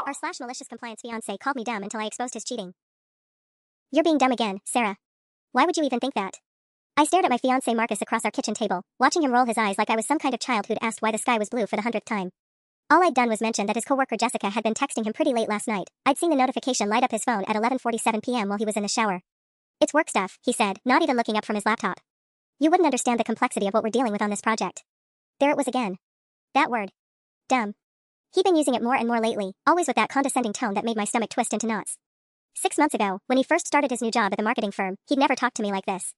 r/malicious compliance fiancé called me dumb until I exposed his cheating. You're being dumb again, Sarah. Why would you even think that? I stared at my fiancé Marcus across our kitchen table, watching him roll his eyes like I was some kind of child who'd asked why the sky was blue for the 100th time. All I'd done was mention that his coworker Jessica had been texting him pretty late last night. I'd seen the notification light up his phone at 11:47 p.m. while he was in the shower. It's work stuff, he said, not even looking up from his laptop. You wouldn't understand the complexity of what we're dealing with on this project. There it was again. That word. Dumb. He'd been using it more and more lately, always with that condescending tone that made my stomach twist into knots. 6 months ago, when he first started his new job at the marketing firm, he'd never talked to me like this.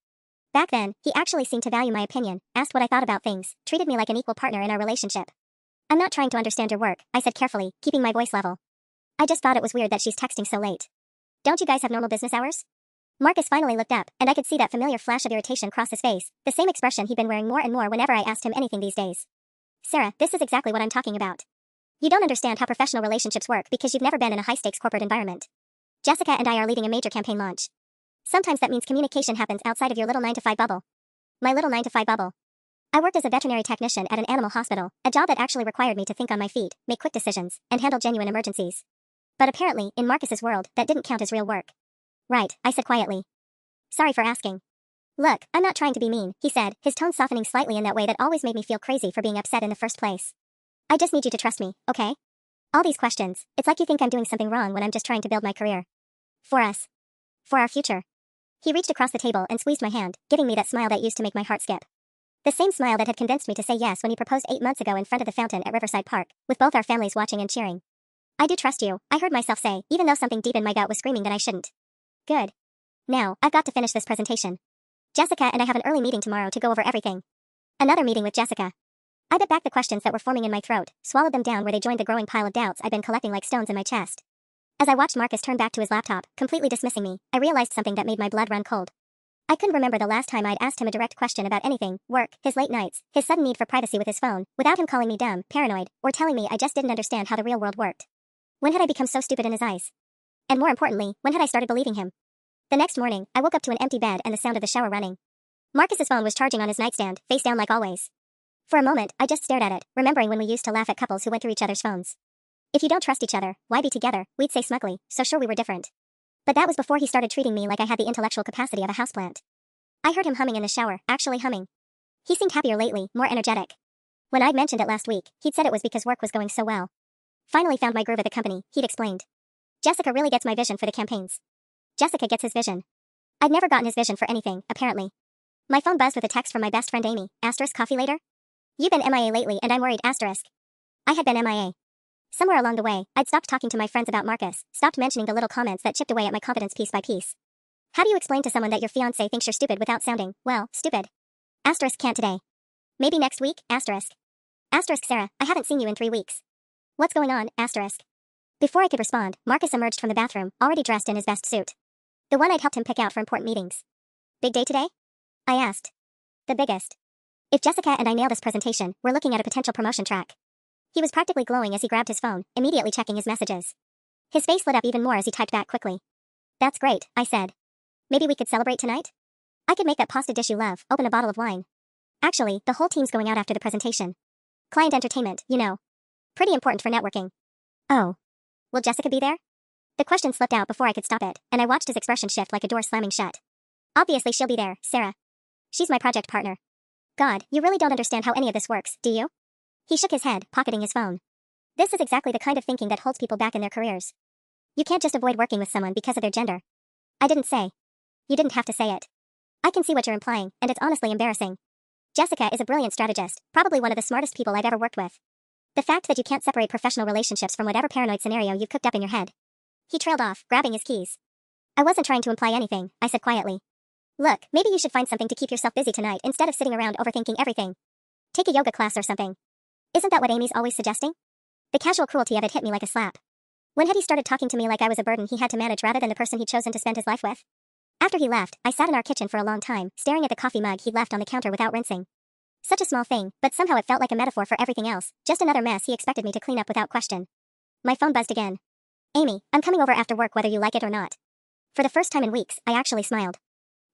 Back then, he actually seemed to value my opinion, asked what I thought about things, treated me like an equal partner in our relationship. I'm not trying to understand your work, I said carefully, keeping my voice level. I just thought it was weird that she's texting so late. Don't you guys have normal business hours? Marcus finally looked up, and I could see that familiar flash of irritation cross his face, the same expression he'd been wearing more and more whenever I asked him anything these days. Sarah, this is exactly what I'm talking about. You don't understand how professional relationships work because you've never been in a high-stakes corporate environment. Jessica and I are leading a major campaign launch. Sometimes that means communication happens outside of your little 9-to-5 bubble. My little 9-to-5 bubble. I worked as a veterinary technician at an animal hospital, a job that actually required me to think on my feet, make quick decisions, and handle genuine emergencies. But apparently, in Marcus's world, that didn't count as real work. Right, I said quietly. Sorry for asking. Look, I'm not trying to be mean, he said, his tone softening slightly in that way that always made me feel crazy for being upset in the first place. I just need you to trust me, okay? All these questions, it's like you think I'm doing something wrong when I'm just trying to build my career. For us. For our future. He reached across the table and squeezed my hand, giving me that smile that used to make my heart skip. The same smile that had convinced me to say yes when he proposed 8 months ago in front of the fountain at Riverside Park, with both our families watching and cheering. I do trust you, I heard myself say, even though something deep in my gut was screaming that I shouldn't. Good. Now, I've got to finish this presentation. Jessica and I have an early meeting tomorrow to go over everything. Another meeting with Jessica. I bit back the questions that were forming in my throat, swallowed them down where they joined the growing pile of doubts I'd been collecting like stones in my chest. As I watched Marcus turn back to his laptop, completely dismissing me, I realized something that made my blood run cold. I couldn't remember the last time I'd asked him a direct question about anything, work, his late nights, his sudden need for privacy with his phone, without him calling me dumb, paranoid, or telling me I just didn't understand how the real world worked. When had I become so stupid in his eyes? And more importantly, when had I started believing him? The next morning, I woke up to an empty bed and the sound of the shower running. Marcus's phone was charging on his nightstand, face down like always. For a moment, I just stared at it, remembering when we used to laugh at couples who went through each other's phones. If you don't trust each other, why be together, we'd say smugly, so sure we were different. But that was before he started treating me like I had the intellectual capacity of a houseplant. I heard him humming in the shower, actually humming. He seemed happier lately, more energetic. When I'd mentioned it last week, he'd said it was because work was going so well. Finally found my groove at the company, he'd explained. Jessica really gets my vision for the campaigns. Jessica gets his vision. I'd never gotten his vision for anything, apparently. My phone buzzed with a text from my best friend Amy, *coffee later? You've been MIA lately and I'm worried, *. I had been MIA. Somewhere along the way, I'd stopped talking to my friends about Marcus, stopped mentioning the little comments that chipped away at my confidence piece by piece. How do you explain to someone that your fiancé thinks you're stupid without sounding, well, stupid? * can't today. Maybe next week, *. Sarah, I haven't seen you in 3 weeks. What's going on, *. Before I could respond, Marcus emerged from the bathroom, already dressed in his best suit. The one I'd helped him pick out for important meetings. Big day today? I asked. The biggest. If Jessica and I nail this presentation, we're looking at a potential promotion track. He was practically glowing as he grabbed his phone, immediately checking his messages. His face lit up even more as he typed back quickly. That's great, I said. Maybe we could celebrate tonight? I could make that pasta dish you love, open a bottle of wine. Actually, the whole team's going out after the presentation. Client entertainment, you know. Pretty important for networking. Oh. Will Jessica be there? The question slipped out before I could stop it, and I watched his expression shift like a door slamming shut. Obviously she'll be there, Sarah. She's my project partner. God, you really don't understand how any of this works, do you? He shook his head, pocketing his phone. This is exactly the kind of thinking that holds people back in their careers. You can't just avoid working with someone because of their gender. I didn't say. You didn't have to say it. I can see what you're implying, and it's honestly embarrassing. Jessica is a brilliant strategist, probably one of the smartest people I've ever worked with. The fact that you can't separate professional relationships from whatever paranoid scenario you've cooked up in your head. He trailed off, grabbing his keys. I wasn't trying to imply anything, I said quietly. Look, maybe you should find something to keep yourself busy tonight instead of sitting around overthinking everything. Take a yoga class or something. Isn't that what Amy's always suggesting? The casual cruelty of it hit me like a slap. When had he started talking to me like I was a burden he had to manage rather than the person he'd chosen to spend his life with? After he left, I sat in our kitchen for a long time, staring at the coffee mug he'd left on the counter without rinsing. Such a small thing, but somehow it felt like a metaphor for everything else, just another mess he expected me to clean up without question. My phone buzzed again. Amy, I'm coming over after work whether you like it or not. For the first time in weeks, I actually smiled.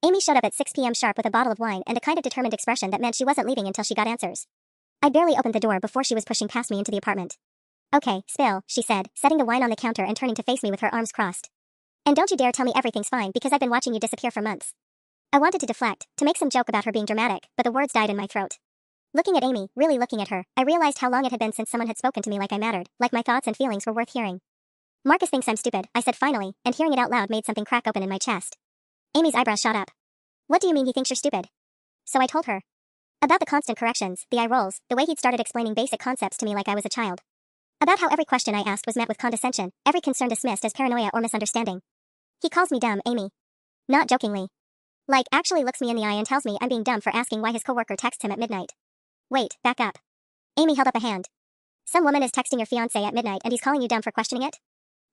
Amy showed up at 6 p.m. sharp with a bottle of wine and a kind of determined expression that meant she wasn't leaving until she got answers. I barely opened the door before she was pushing past me into the apartment. Okay, spill, she said, setting the wine on the counter and turning to face me with her arms crossed. And don't you dare tell me everything's fine because I've been watching you disappear for months. I wanted to deflect, to make some joke about her being dramatic, but the words died in my throat. Looking at Amy, really looking at her, I realized how long it had been since someone had spoken to me like I mattered, like my thoughts and feelings were worth hearing. Marcus thinks I'm stupid, I said finally, and hearing it out loud made something crack open in my chest. Amy's eyebrows shot up. What do you mean he thinks you're stupid? So I told her. About the constant corrections, the eye rolls, the way he'd started explaining basic concepts to me like I was a child. About how every question I asked was met with condescension, every concern dismissed as paranoia or misunderstanding. He calls me dumb, Amy. Not jokingly. Like, actually looks me in the eye and tells me I'm being dumb for asking why his coworker texts him at midnight. Wait, back up. Amy held up a hand. Some woman is texting your fiancé at midnight and he's calling you dumb for questioning it?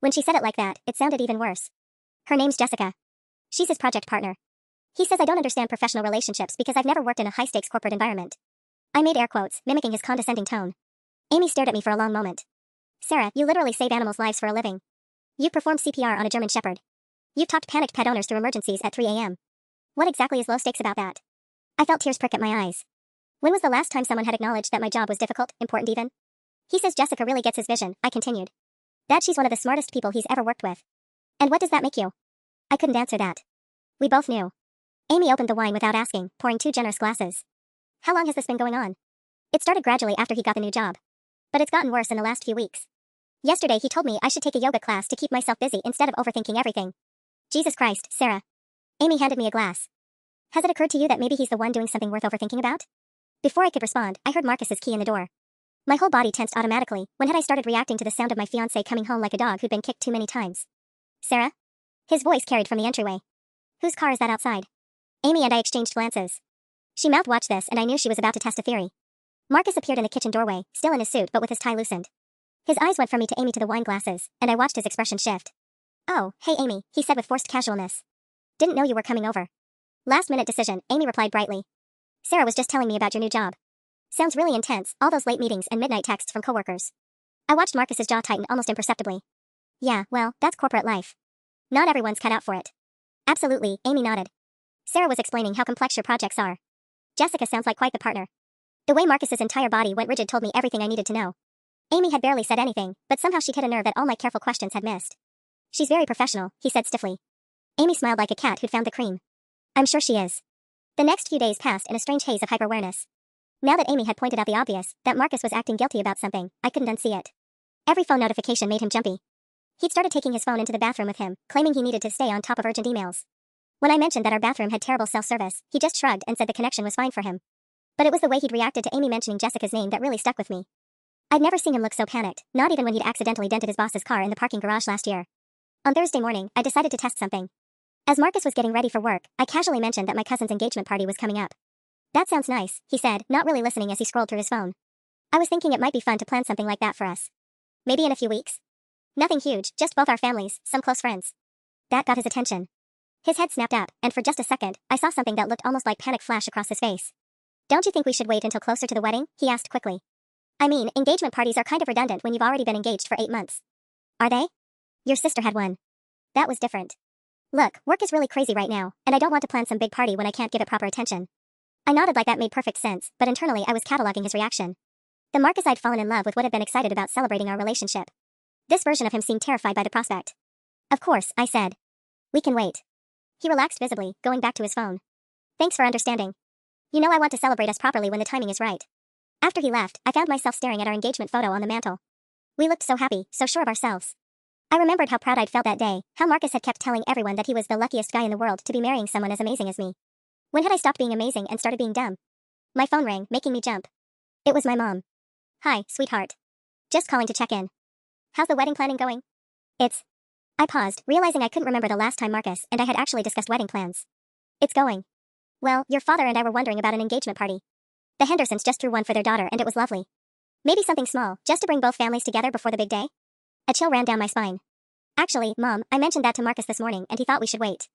When she said it like that, it sounded even worse. Her name's Jessica. She's his project partner. He says I don't understand professional relationships because I've never worked in a high-stakes corporate environment. I made air quotes, mimicking his condescending tone. Amy stared at me for a long moment. Sarah, you literally save animals' lives for a living. You've performed CPR on a German Shepherd. You've talked panicked pet owners through emergencies at 3 a.m. What exactly is low stakes about that? I felt tears prick at my eyes. When was the last time someone had acknowledged that my job was difficult, important even? He says Jessica really gets his vision, I continued. That she's one of the smartest people he's ever worked with. And what does that make you? I couldn't answer that. We both knew. Amy opened the wine without asking, pouring 2 generous glasses. How long has this been going on? It started gradually after he got the new job. But it's gotten worse in the last few weeks. Yesterday he told me I should take a yoga class to keep myself busy instead of overthinking everything. Jesus Christ, Sarah. Amy handed me a glass. Has it occurred to you that maybe he's the one doing something worth overthinking about? Before I could respond, I heard Marcus's key in the door. My whole body tensed automatically. When had I started reacting to the sound of my fiancé coming home like a dog who'd been kicked too many times? Sarah? His voice carried from the entryway. Whose car is that outside? Amy and I exchanged glances. She mouthed watch this and I knew she was about to test a theory. Marcus appeared in the kitchen doorway, still in his suit but with his tie loosened. His eyes went from me to Amy to the wine glasses, and I watched his expression shift. Oh, hey Amy, he said with forced casualness. Didn't know you were coming over. Last minute decision, Amy replied brightly. Sarah was just telling me about your new job. Sounds really intense, all those late meetings and midnight texts from coworkers. I watched Marcus's jaw tighten almost imperceptibly. Yeah, well, that's corporate life. Not everyone's cut out for it. Absolutely, Amy nodded. Sarah was explaining how complex your projects are. Jessica sounds like quite the partner. The way Marcus's entire body went rigid told me everything I needed to know. Amy had barely said anything, but somehow she'd hit a nerve that all my careful questions had missed. She's very professional, he said stiffly. Amy smiled like a cat who'd found the cream. I'm sure she is. The next few days passed in a strange haze of hyper-awareness. Now that Amy had pointed out the obvious, that Marcus was acting guilty about something, I couldn't unsee it. Every phone notification made him jumpy. He'd started taking his phone into the bathroom with him, claiming he needed to stay on top of urgent emails. When I mentioned that our bathroom had terrible cell service, he just shrugged and said the connection was fine for him. But it was the way he'd reacted to Amy mentioning Jessica's name that really stuck with me. I'd never seen him look so panicked, not even when he'd accidentally dented his boss's car in the parking garage last year. On Thursday morning, I decided to test something. As Marcus was getting ready for work, I casually mentioned that my cousin's engagement party was coming up. That sounds nice, he said, not really listening as he scrolled through his phone. I was thinking it might be fun to plan something like that for us. Maybe in a few weeks? Nothing huge, just both our families, some close friends. That got his attention. His head snapped up, and for just a second, I saw something that looked almost like panic flash across his face. Don't you think we should wait until closer to the wedding? He asked quickly. I mean, engagement parties are kind of redundant when you've already been engaged for 8 months. Are they? Your sister had one. That was different. Look, work is really crazy right now, and I don't want to plan some big party when I can't give it proper attention. I nodded like that made perfect sense, but internally I was cataloging his reaction. The Marcus I'd fallen in love with would have been excited about celebrating our relationship. This version of him seemed terrified by the prospect. Of course, I said. We can wait. He relaxed visibly, going back to his phone. Thanks for understanding. You know I want to celebrate us properly when the timing is right. After he left, I found myself staring at our engagement photo on the mantel. We looked so happy, so sure of ourselves. I remembered how proud I'd felt that day, how Marcus had kept telling everyone that he was the luckiest guy in the world to be marrying someone as amazing as me. When had I stopped being amazing and started being dumb? My phone rang, making me jump. It was my mom. Hi, sweetheart. Just calling to check in. How's the wedding planning going? I paused, realizing I couldn't remember the last time Marcus and I had actually discussed wedding plans. It's going. Well, your father and I were wondering about an engagement party. The Hendersons just threw one for their daughter and it was lovely. Maybe something small, just to bring both families together before the big day? A chill ran down my spine. Actually, Mom, I mentioned that to Marcus this morning and he thought we should wait.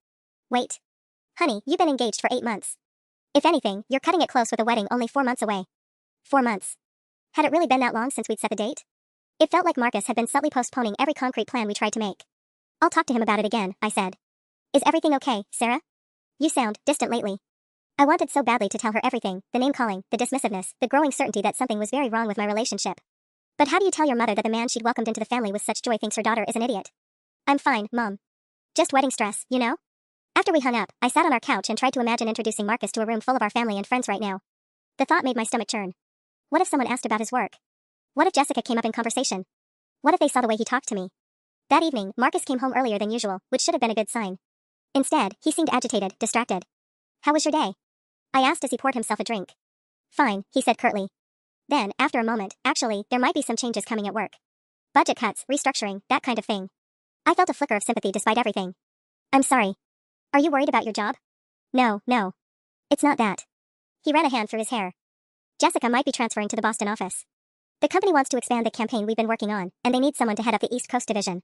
Wait. Honey, you've been engaged for 8 months. If anything, you're cutting it close with a wedding only 4 months away. 4 months. Had it really been that long since we'd set the date? It felt like Marcus had been subtly postponing every concrete plan we tried to make. I'll talk to him about it again, I said. Is everything okay, Sarah? You sound distant lately. I wanted so badly to tell her everything, the name-calling, the dismissiveness, the growing certainty that something was very wrong with my relationship. But how do you tell your mother that the man she'd welcomed into the family with such joy thinks her daughter is an idiot? I'm fine, Mom. Just wedding stress, you know? After we hung up, I sat on our couch and tried to imagine introducing Marcus to a room full of our family and friends right now. The thought made my stomach churn. What if someone asked about his work? What if Jessica came up in conversation? What if they saw the way he talked to me? That evening, Marcus came home earlier than usual, which should have been a good sign. Instead, he seemed agitated, distracted. How was your day? I asked as he poured himself a drink. Fine, he said curtly. Then, after a moment, actually, there might be some changes coming at work. Budget cuts, restructuring, that kind of thing. I felt a flicker of sympathy despite everything. I'm sorry. Are you worried about your job? No. It's not that. He ran a hand through his hair. Jessica might be transferring to the Boston office. The company wants to expand the campaign we've been working on, and they need someone to head up the East Coast division.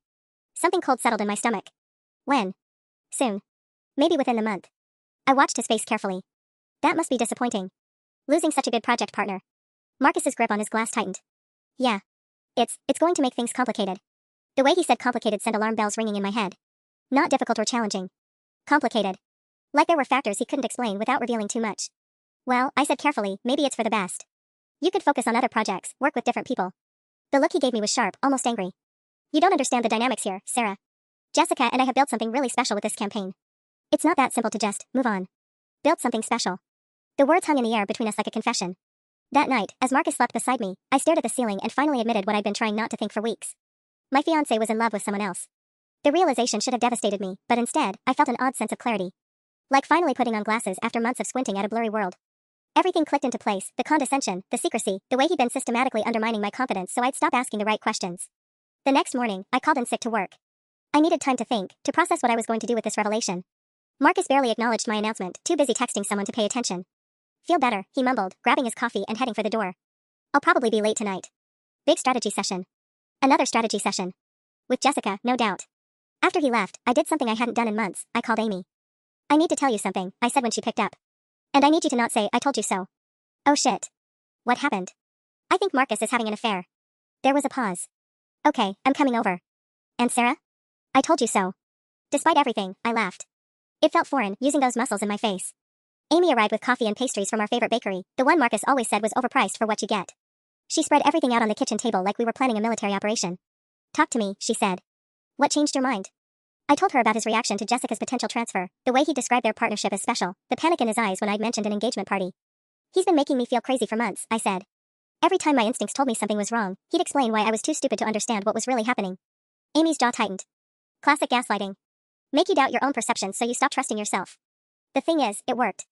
Something cold settled in my stomach. When? Soon. Maybe within the month. I watched his face carefully. That must be disappointing. Losing such a good project partner. Marcus's grip on his glass tightened. Yeah. It's going to make things complicated. The way he said complicated sent alarm bells ringing in my head. Not difficult or challenging. Complicated. Like there were factors he couldn't explain without revealing too much. Well, I said carefully, maybe it's for the best. You could focus on other projects, work with different people. The look he gave me was sharp, almost angry. You don't understand the dynamics here, Sarah. Jessica and I have built something really special with this campaign. It's not that simple to just move on. Built something special. The words hung in the air between us like a confession. That night, as Marcus slept beside me, I stared at the ceiling and finally admitted what I'd been trying not to think for weeks. My fiancé was in love with someone else. The realization should have devastated me, but instead, I felt an odd sense of clarity. Like finally putting on glasses after months of squinting at a blurry world. Everything clicked into place, the condescension, the secrecy, the way he'd been systematically undermining my confidence so I'd stop asking the right questions. The next morning, I called in sick to work. I needed time to think, to process what I was going to do with this revelation. Marcus barely acknowledged my announcement, too busy texting someone to pay attention. Feel better, he mumbled, grabbing his coffee and heading for the door. I'll probably be late tonight. Big strategy session. Another strategy session. With Jessica, no doubt. After he left, I did something I hadn't done in months. I called Amy. I need to tell you something, I said when she picked up. And I need you to not say I told you so. Oh shit. What happened? I think Marcus is having an affair. There was a pause. Okay, I'm coming over. And Sarah? I told you so. Despite everything, I laughed. It felt foreign, using those muscles in my face. Amy arrived with coffee and pastries from our favorite bakery, the one Marcus always said was overpriced for what you get. She spread everything out on the kitchen table like we were planning a military operation. Talk to me, she said. What changed your mind? I told her about his reaction to Jessica's potential transfer, the way he described their partnership as special, the panic in his eyes when I'd mentioned an engagement party. He's been making me feel crazy for months, I said. Every time my instincts told me something was wrong, he'd explain why I was too stupid to understand what was really happening. Amy's jaw tightened. Classic gaslighting. Make you doubt your own perceptions so you stop trusting yourself. The thing is, it worked.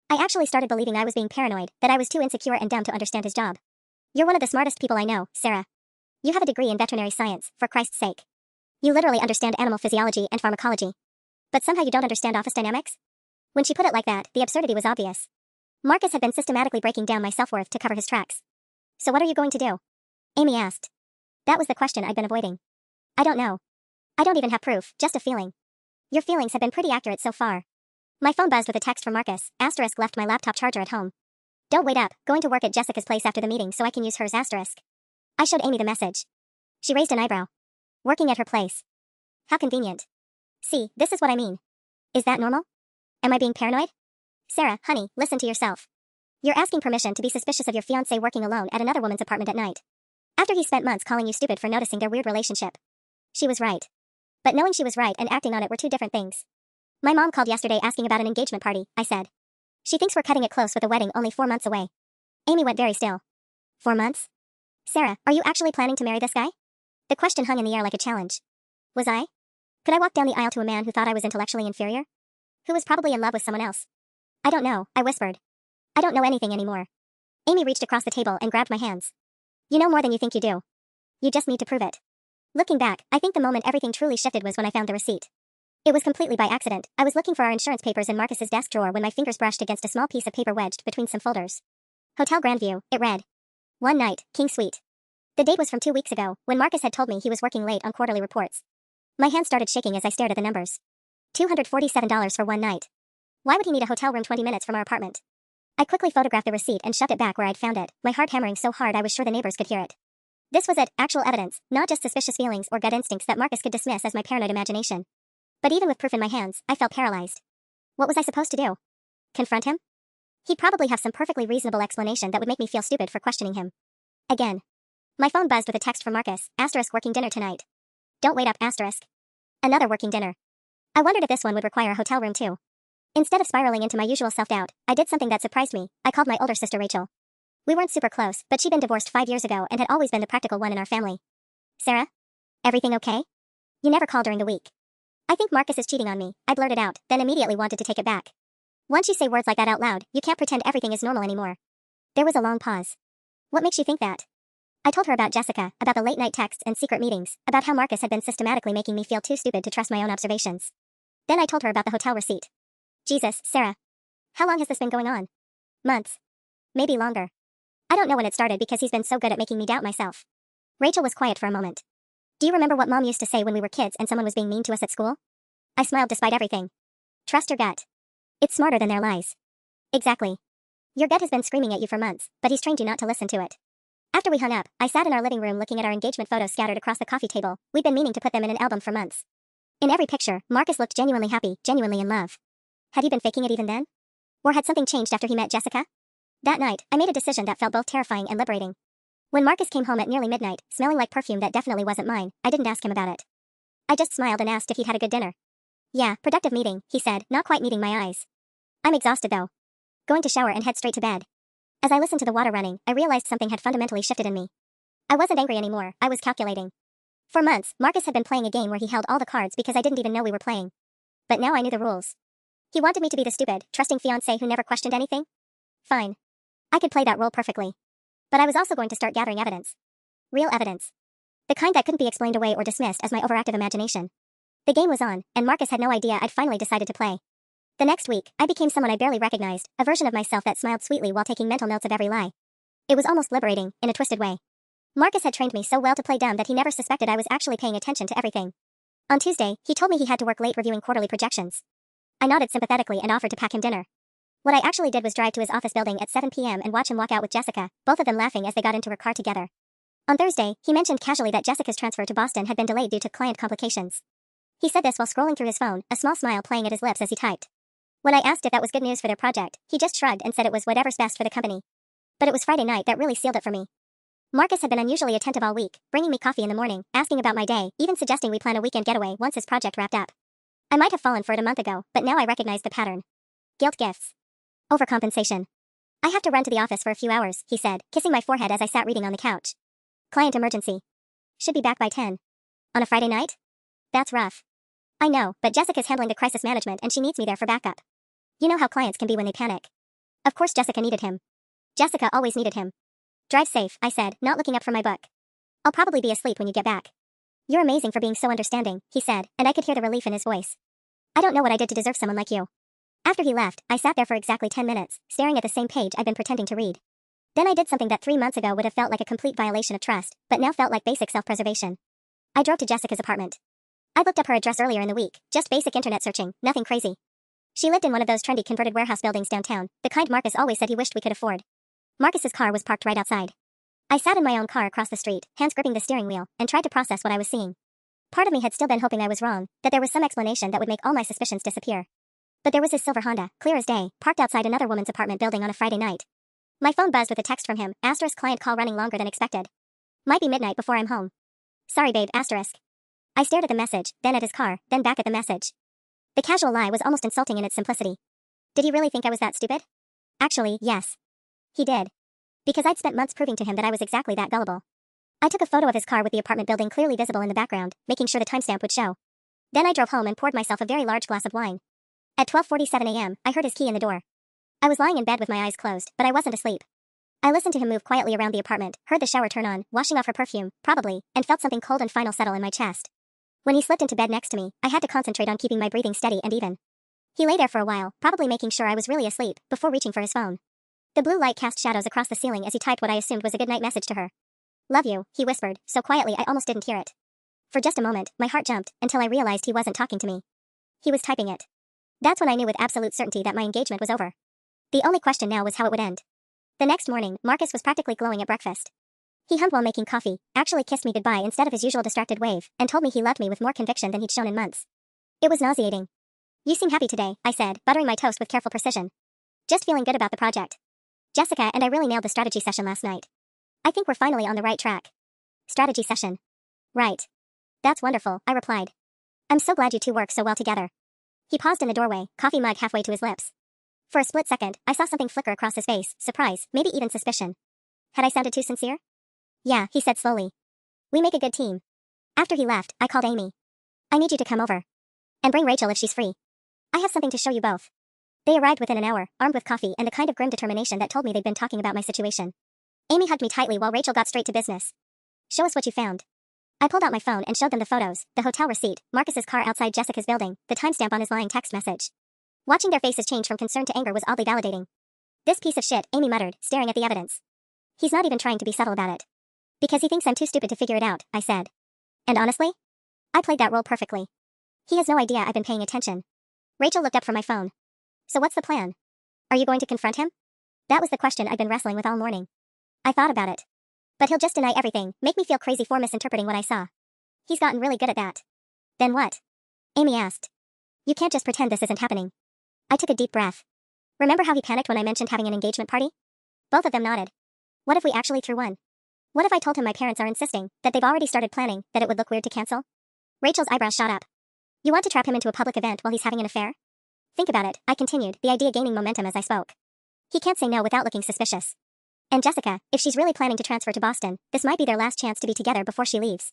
I actually started believing I was being paranoid, that I was too insecure and dumb to understand his job. You're one of the smartest people I know, Sarah. You have a degree in veterinary science, for Christ's sake. You literally understand animal physiology and pharmacology. But somehow you don't understand office dynamics? When she put it like that, the absurdity was obvious. Marcus had been systematically breaking down my self-worth to cover his tracks. So what are you going to do? Amy asked. That was the question I'd been avoiding. I don't know. I don't even have proof, just a feeling. Your feelings have been pretty accurate so far. My phone buzzed with a text from Marcus, *, left my laptop charger at home. Don't wait up, going to work at Jessica's place after the meeting so I can use hers, *. I showed Amy the message. She raised an eyebrow. Working at her place. How convenient. See, this is what I mean. Is that normal? Am I being paranoid? Sarah, honey, listen to yourself. You're asking permission to be suspicious of your fiancé working alone at another woman's apartment at night. After he spent months calling you stupid for noticing their weird relationship. She was right. But knowing she was right and acting on it were two different things. My mom called yesterday asking about an engagement party, I said. She thinks we're cutting it close with a wedding only 4 months away. Amy went very still. 4 months? Sarah, are you actually planning to marry this guy? The question hung in the air like a challenge. Was I? Could I walk down the aisle to a man who thought I was intellectually inferior? Who was probably in love with someone else? I don't know, I whispered. I don't know anything anymore. Amy reached across the table and grabbed my hands. You know more than you think you do. You just need to prove it. Looking back, I think the moment everything truly shifted was when I found the receipt. It was completely by accident. I was looking for our insurance papers in Marcus's desk drawer when my fingers brushed against a small piece of paper wedged between some folders. Hotel Grandview, it read. One night, King Suite. The date was from 2 weeks ago, when Marcus had told me he was working late on quarterly reports. My hand started shaking as I stared at the numbers. $247 for one night. Why would he need a hotel room 20 minutes from our apartment? I quickly photographed the receipt and shoved it back where I'd found it, my heart hammering so hard I was sure the neighbors could hear it. This was it, actual evidence, not just suspicious feelings or gut instincts that Marcus could dismiss as my paranoid imagination. But even with proof in my hands, I felt paralyzed. What was I supposed to do? Confront him? He'd probably have some perfectly reasonable explanation that would make me feel stupid for questioning him. Again. My phone buzzed with a text from Marcus, * working dinner tonight. Don't wait up, *. Another working dinner. I wondered if this one would require a hotel room too. Instead of spiraling into my usual self-doubt, I did something that surprised me. I called my older sister Rachel. We weren't super close, but she'd been divorced 5 years ago and had always been the practical one in our family. Sarah? Everything okay? You never call during the week. I think Marcus is cheating on me, I blurted out, then immediately wanted to take it back. Once you say words like that out loud, you can't pretend everything is normal anymore. There was a long pause. What makes you think that? I told her about Jessica, about the late-night texts and secret meetings, about how Marcus had been systematically making me feel too stupid to trust my own observations. Then I told her about the hotel receipt. Jesus, Sarah. How long has this been going on? Months. Maybe longer. I don't know when it started because he's been so good at making me doubt myself. Rachel was quiet for a moment. Do you remember what Mom used to say when we were kids and someone was being mean to us at school? I smiled despite everything. Trust your gut. It's smarter than their lies. Exactly. Your gut has been screaming at you for months, but he's trained you not to listen to it. After we hung up, I sat in our living room looking at our engagement photos scattered across the coffee table. We'd been meaning to put them in an album for months. In every picture, Marcus looked genuinely happy, genuinely in love. Had he been faking it even then? Or had something changed after he met Jessica? That night, I made a decision that felt both terrifying and liberating. When Marcus came home at nearly midnight, smelling like perfume that definitely wasn't mine, I didn't ask him about it. I just smiled and asked if he'd had a good dinner. Yeah, productive meeting, he said, not quite meeting my eyes. I'm exhausted though. Going to shower and head straight to bed. As I listened to the water running, I realized something had fundamentally shifted in me. I wasn't angry anymore, I was calculating. For months, Marcus had been playing a game where he held all the cards because I didn't even know we were playing. But now I knew the rules. He wanted me to be the stupid, trusting fiancé who never questioned anything? Fine. I could play that role perfectly. But I was also going to start gathering evidence. Real evidence. The kind that couldn't be explained away or dismissed as my overactive imagination. The game was on, and Marcus had no idea I'd finally decided to play. The next week, I became someone I barely recognized, a version of myself that smiled sweetly while taking mental notes of every lie. It was almost liberating, in a twisted way. Marcus had trained me so well to play dumb that he never suspected I was actually paying attention to everything. On Tuesday, he told me he had to work late reviewing quarterly projections. I nodded sympathetically and offered to pack him dinner. What I actually did was drive to his office building at 7 p.m. and watch him walk out with Jessica, both of them laughing as they got into her car together. On Thursday, he mentioned casually that Jessica's transfer to Boston had been delayed due to client complications. He said this while scrolling through his phone, a small smile playing at his lips as he typed. When I asked if that was good news for their project, he just shrugged and said it was whatever's best for the company. But it was Friday night that really sealed it for me. Marcus had been unusually attentive all week, bringing me coffee in the morning, asking about my day, even suggesting we plan a weekend getaway once his project wrapped up. I might have fallen for it a month ago, but now I recognized the pattern. Guilt gifts. Overcompensation. I have to run to the office for a few hours, he said, kissing my forehead as I sat reading on the couch. Client emergency. Should be back by 10. On a Friday night? That's rough. I know, but Jessica's handling the crisis management and she needs me there for backup. You know how clients can be when they panic. Of course Jessica needed him. Jessica always needed him. Drive safe, I said, not looking up from my book. I'll probably be asleep when you get back. You're amazing for being so understanding, he said, and I could hear the relief in his voice. I don't know what I did to deserve someone like you. After he left, I sat there for exactly 10 minutes, staring at the same page I'd been pretending to read. Then I did something that 3 months ago would have felt like a complete violation of trust, but now felt like basic self-preservation. I drove to Jessica's apartment. I looked up her address earlier in the week, just basic internet searching, nothing crazy. She lived in one of those trendy converted warehouse buildings downtown, the kind Marcus always said he wished we could afford. Marcus's car was parked right outside. I sat in my own car across the street, hands gripping the steering wheel, and tried to process what I was seeing. Part of me had still been hoping I was wrong, that there was some explanation that would make all my suspicions disappear. But there was his silver Honda, clear as day, parked outside another woman's apartment building on a Friday night. My phone buzzed with a text from him, * client call running longer than expected. Might be midnight before I'm home. Sorry babe, *. I stared at the message, then at his car, then back at the message. The casual lie was almost insulting in its simplicity. Did he really think I was that stupid? Actually, yes. He did. Because I'd spent months proving to him that I was exactly that gullible. I took a photo of his car with the apartment building clearly visible in the background, making sure the timestamp would show. Then I drove home and poured myself a very large glass of wine. At 12:47 a.m., I heard his key in the door. I was lying in bed with my eyes closed, but I wasn't asleep. I listened to him move quietly around the apartment, heard the shower turn on, washing off her perfume, probably, and felt something cold and final settle in my chest. When he slipped into bed next to me, I had to concentrate on keeping my breathing steady and even. He lay there for a while, probably making sure I was really asleep, before reaching for his phone. The blue light cast shadows across the ceiling as he typed what I assumed was a goodnight message to her. Love you, he whispered, so quietly I almost didn't hear it. For just a moment, my heart jumped, until I realized he wasn't talking to me. He was typing it. That's when I knew with absolute certainty that my engagement was over. The only question now was how it would end. The next morning, Marcus was practically glowing at breakfast. He hummed while making coffee, actually kissed me goodbye instead of his usual distracted wave, and told me he loved me with more conviction than he'd shown in months. It was nauseating. You seem happy today, I said, buttering my toast with careful precision. Just feeling good about the project. Jessica and I really nailed the strategy session last night. I think we're finally on the right track. strategy session. Right. That's wonderful, I replied. I'm so glad you two work so well together. He paused in the doorway, coffee mug halfway to his lips. For a split second, I saw something flicker across his face, surprise, maybe even suspicion. Had I sounded too sincere? Yeah, he said slowly. We make a good team. After he left, I called Amy. I need you to come over. And bring Rachel if she's free. I have something to show you both. They arrived within an hour, armed with coffee and the kind of grim determination that told me they'd been talking about my situation. Amy hugged me tightly while Rachel got straight to business. Show us what you found. I pulled out my phone and showed them the photos, the hotel receipt, Marcus's car outside Jessica's building, the timestamp on his lying text message. Watching their faces change from concern to anger was oddly validating. This piece of shit, Amy muttered, staring at the evidence. He's not even trying to be subtle about it. Because he thinks I'm too stupid to figure it out, I said. And honestly, I played that role perfectly. He has no idea I've been paying attention. Rachel looked up from my phone. So what's the plan? Are you going to confront him? That was the question I'd been wrestling with all morning. I thought about it. But he'll just deny everything, make me feel crazy for misinterpreting what I saw. He's gotten really good at that. Then what? Amy asked. You can't just pretend this isn't happening. I took a deep breath. Remember how he panicked when I mentioned having an engagement party? Both of them nodded. What if we actually threw one? What if I told him my parents are insisting, that they've already started planning, that it would look weird to cancel? Rachel's eyebrows shot up. You want to trap him into a public event while he's having an affair? Think about it, I continued, the idea gaining momentum as I spoke. He can't say no without looking suspicious. And Jessica, if she's really planning to transfer to Boston, this might be their last chance to be together before she leaves.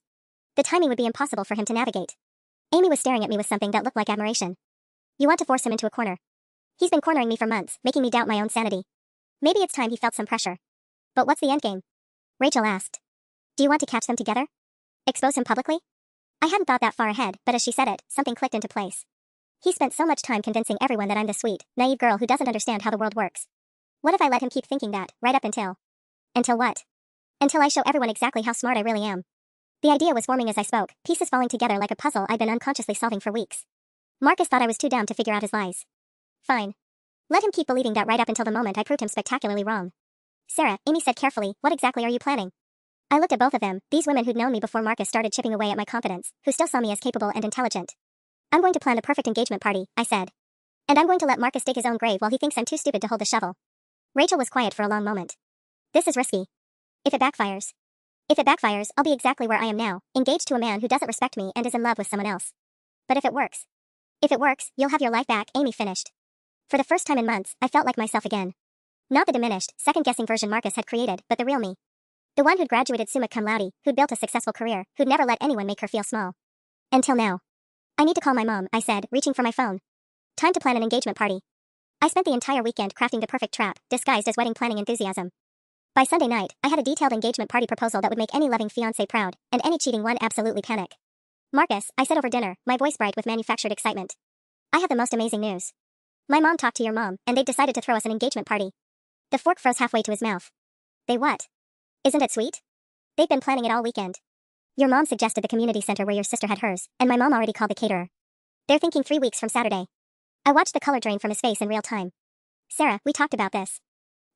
The timing would be impossible for him to navigate. Amy was staring at me with something that looked like admiration. You want to force him into a corner. He's been cornering me for months, making me doubt my own sanity. Maybe it's time he felt some pressure. But what's the endgame? Rachel asked. Do you want to catch them together? Expose him publicly? I hadn't thought that far ahead, but as she said it, something clicked into place. He spent so much time convincing everyone that I'm the sweet, naive girl who doesn't understand how the world works. What if I let him keep thinking that, right up until... Until what? Until I show everyone exactly how smart I really am. The idea was forming as I spoke, pieces falling together like a puzzle I'd been unconsciously solving for weeks. Marcus thought I was too dumb to figure out his lies. Fine. Let him keep believing that right up until the moment I proved him spectacularly wrong. Sarah, Amy said carefully, what exactly are you planning? I looked at both of them, these women who'd known me before Marcus started chipping away at my confidence, who still saw me as capable and intelligent. I'm going to plan the perfect engagement party, I said. And I'm going to let Marcus dig his own grave while he thinks I'm too stupid to hold the shovel. Rachel was quiet for a long moment. This is risky. If it backfires. If it backfires, I'll be exactly where I am now, engaged to a man who doesn't respect me and is in love with someone else. But if it works, you'll have your life back, Amy finished. For the first time in months, I felt like myself again. Not the diminished, second-guessing version Marcus had created, but the real me. The one who'd graduated summa cum laude, who'd built a successful career, who'd never let anyone make her feel small. Until now. I need to call my mom, I said, reaching for my phone. Time to plan an engagement party. I spent the entire weekend crafting the perfect trap, disguised as wedding planning enthusiasm. By Sunday night, I had a detailed engagement party proposal that would make any loving fiancé proud, and any cheating one absolutely panic. Marcus, I said over dinner, my voice bright with manufactured excitement. I have the most amazing news. My mom talked to your mom, and they've decided to throw us an engagement party. The fork froze halfway to his mouth. They what? Isn't it sweet? They've been planning it all weekend. Your mom suggested the community center where your sister had hers, and my mom already called the caterer. They're thinking 3 weeks from Saturday. I watched the color drain from his face in real time. Sarah, we talked about this.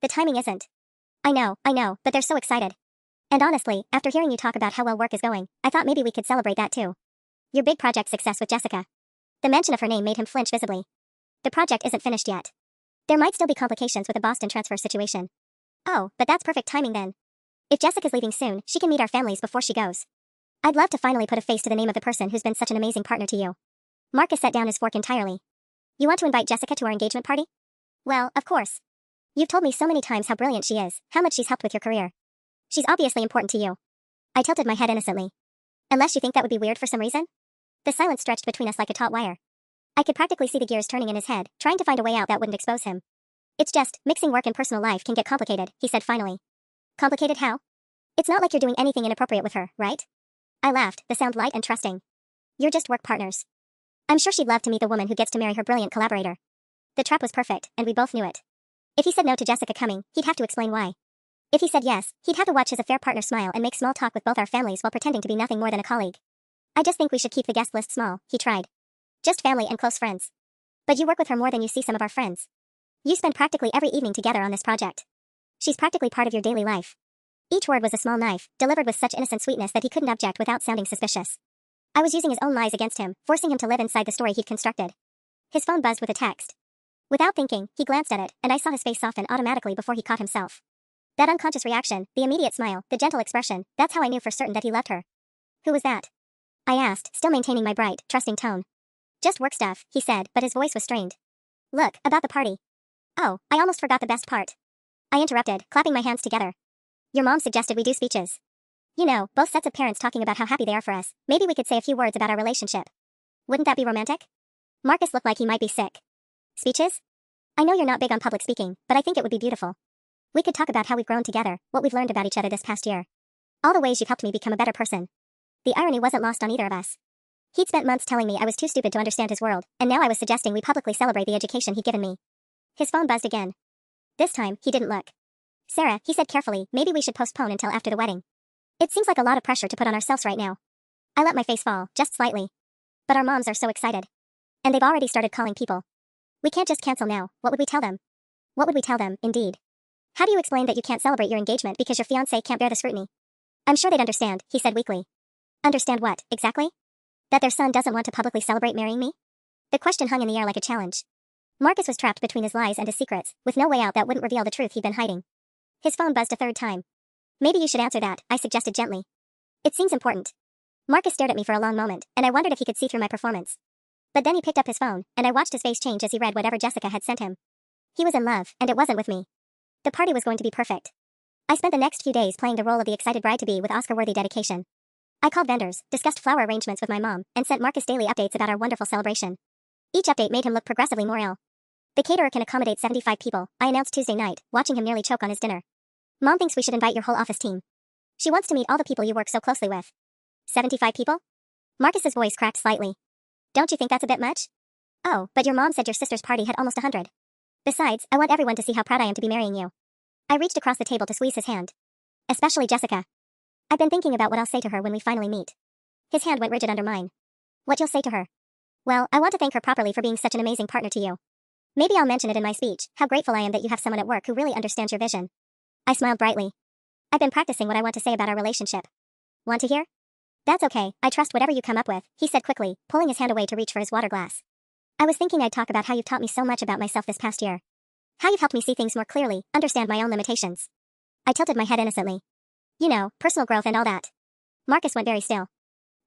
The timing isn't. I know, but they're so excited. And honestly, after hearing you talk about how well work is going, I thought maybe we could celebrate that too. Your big project success with Jessica. The mention of her name made him flinch visibly. The project isn't finished yet. There might still be complications with the Boston transfer situation. Oh, but that's perfect timing then. If Jessica's leaving soon, she can meet our families before she goes. I'd love to finally put a face to the name of the person who's been such an amazing partner to you. Marcus set down his fork entirely. You want to invite Jessica to our engagement party? Well, of course. You've told me so many times how brilliant she is, how much she's helped with your career. She's obviously important to you. I tilted my head innocently. Unless you think that would be weird for some reason? The silence stretched between us like a taut wire. I could practically see the gears turning in his head, trying to find a way out that wouldn't expose him. It's just, mixing work and personal life can get complicated, he said finally. Complicated how? It's not like you're doing anything inappropriate with her, right? I laughed, the sound light and trusting. You're just work partners. I'm sure she'd love to meet the woman who gets to marry her brilliant collaborator. The trap was perfect, and we both knew it. If he said no to Jessica coming, he'd have to explain why. If he said yes, he'd have to watch his affair partner smile and make small talk with both our families while pretending to be nothing more than a colleague. I just think we should keep the guest list small, he tried. Just family and close friends. But you work with her more than you see some of our friends. You spend practically every evening together on this project. She's practically part of your daily life. Each word was a small knife, delivered with such innocent sweetness that he couldn't object without sounding suspicious. I was using his own lies against him, forcing him to live inside the story he'd constructed. His phone buzzed with a text. Without thinking, he glanced at it, and I saw his face soften automatically before he caught himself. That unconscious reaction, the immediate smile, the gentle expression, that's how I knew for certain that he loved her. Who was that? I asked, still maintaining my bright, trusting tone. Just work stuff, he said, but his voice was strained. Look, about the party. Oh, I almost forgot the best part. I interrupted, clapping my hands together. Your mom suggested we do speeches. You know, both sets of parents talking about how happy they are for us. Maybe we could say a few words about our relationship. Wouldn't that be romantic? Marcus looked like he might be sick. Speeches? I know you're not big on public speaking, but I think it would be beautiful. We could talk about how we've grown together, what we've learned about each other this past year. All the ways you've helped me become a better person. The irony wasn't lost on either of us. He'd spent months telling me I was too stupid to understand his world, and now I was suggesting we publicly celebrate the education he'd given me. His phone buzzed again. This time, he didn't look. Sarah, he said carefully, maybe we should postpone until after the wedding. It seems like a lot of pressure to put on ourselves right now. I let my face fall, just slightly. But our moms are so excited. And they've already started calling people. We can't just cancel now. What would we tell them? What would we tell them, indeed? How do you explain that you can't celebrate your engagement because your fiancé can't bear the scrutiny? I'm sure they'd understand, he said weakly. Understand what, exactly? That their son doesn't want to publicly celebrate marrying me? The question hung in the air like a challenge. Marcus was trapped between his lies and his secrets, with no way out that wouldn't reveal the truth he'd been hiding. His phone buzzed a third time. Maybe you should answer that, I suggested gently. It seems important. Marcus stared at me for a long moment, and I wondered if he could see through my performance. But then he picked up his phone, and I watched his face change as he read whatever Jessica had sent him. He was in love, and it wasn't with me. The party was going to be perfect. I spent the next few days playing the role of the excited bride-to-be with Oscar-worthy dedication. I called vendors, discussed flower arrangements with my mom, and sent Marcus daily updates about our wonderful celebration. Each update made him look progressively more ill. The caterer can accommodate 75 people, I announced Tuesday night, watching him nearly choke on his dinner. Mom thinks we should invite your whole office team. She wants to meet all the people you work so closely with. 75 people? Marcus's voice cracked slightly. Don't you think that's a bit much? Oh, but your mom said your sister's party had almost 100. Besides, I want everyone to see how proud I am to be marrying you. I reached across the table to squeeze his hand. Especially Jessica. I've been thinking about what I'll say to her when we finally meet. His hand went rigid under mine. What you'll say to her? Well, I want to thank her properly for being such an amazing partner to you. Maybe I'll mention it in my speech, how grateful I am that you have someone at work who really understands your vision. I smiled brightly. I've been practicing what I want to say about our relationship. Want to hear? That's okay, I trust whatever you come up with, he said quickly, pulling his hand away to reach for his water glass. I was thinking I'd talk about how you've taught me so much about myself this past year. How you've helped me see things more clearly, understand my own limitations. I tilted my head innocently. You know, personal growth and all that. Marcus went very still.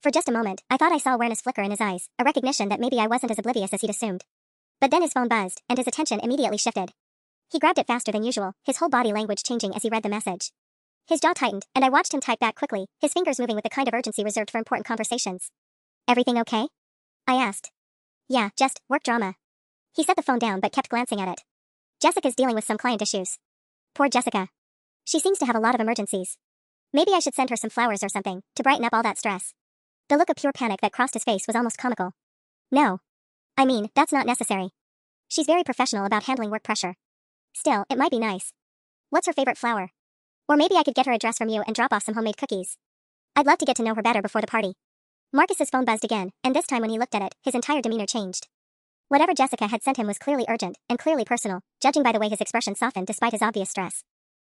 For just a moment, I thought I saw awareness flicker in his eyes, a recognition that maybe I wasn't as oblivious as he'd assumed. But then his phone buzzed, and his attention immediately shifted. He grabbed it faster than usual, his whole body language changing as he read the message. His jaw tightened, and I watched him type back quickly, his fingers moving with the kind of urgency reserved for important conversations. Everything okay? I asked. Yeah, just work drama. He set the phone down but kept glancing at it. Jessica's dealing with some client issues. Poor Jessica. She seems to have a lot of emergencies. Maybe I should send her some flowers or something, to brighten up all that stress. The look of pure panic that crossed his face was almost comical. No. I mean, that's not necessary. She's very professional about handling work pressure. Still, it might be nice. What's her favorite flower? Or maybe I could get her address from you and drop off some homemade cookies. I'd love to get to know her better before the party. Marcus's phone buzzed again, and this time when he looked at it, his entire demeanor changed. Whatever Jessica had sent him was clearly urgent, and clearly personal, judging by the way his expression softened despite his obvious stress.